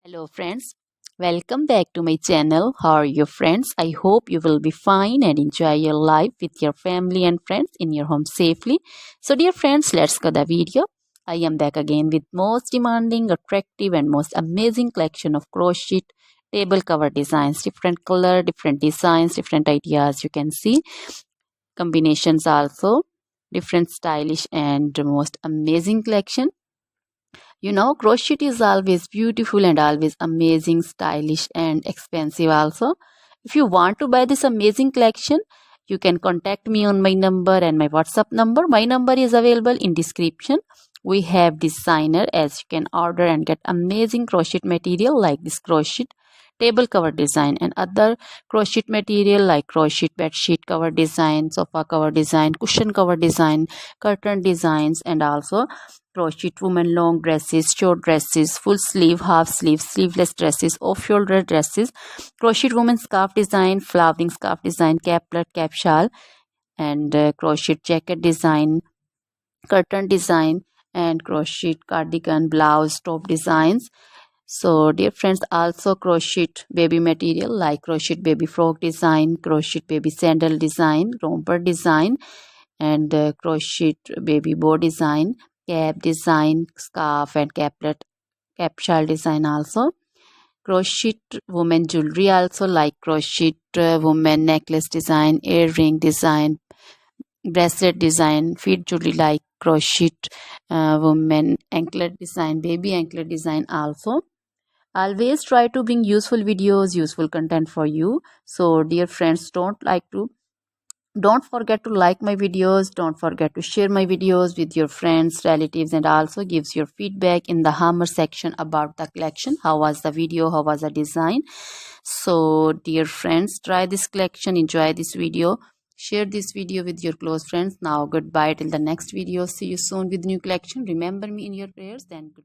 Hello friends, welcome back to my channel. How are you friends? I hope you will be fine and enjoy your life with your family and friends in your home safely. So dear friends, let's go the video. I am back again with most demanding, attractive and most amazing collection of crochet table cover designs. Different color, different designs, different ideas you can see. Combinations also. Different stylish and most amazing collection. Crochet is always beautiful and always amazing, stylish and expensive also. If you want to buy this amazing collection, you can contact me on my number and my WhatsApp number. My number is available in description. We have designer as you can order and get amazing crochet material like this crochet table cover design and other crochet material like crochet bed sheet cover design, sofa cover design, cushion cover design, curtain designs and also crochet women long dresses, short dresses, full sleeve, half sleeve, sleeveless dresses, off shoulder dresses, crochet woman scarf design, flowering scarf design, caplet, cap shawl, and crochet jacket design, curtain design, and crochet cardigan, blouse, top designs. So, dear friends, also crochet baby material like crochet baby frock design, crochet baby sandal design, romper design, and crochet baby bow design, cap design, scarf and caplet, cap shawl design also. Crochet woman jewelry also like crochet woman necklace design, earring design, bracelet design, feet jewelry like crochet woman anklet design, baby anklet design also. Always try to bring useful videos, useful content for you. So dear friends, don't forget to like my videos, don't forget to share my videos with your friends, relatives, and also gives your feedback in the hammer section about the collection. How was the video, how was the design? So dear friends, try this collection, enjoy this video, share this video with your close friends. Now goodbye till the next video. See you soon with new collection. Remember me in your prayers. Then goodbye.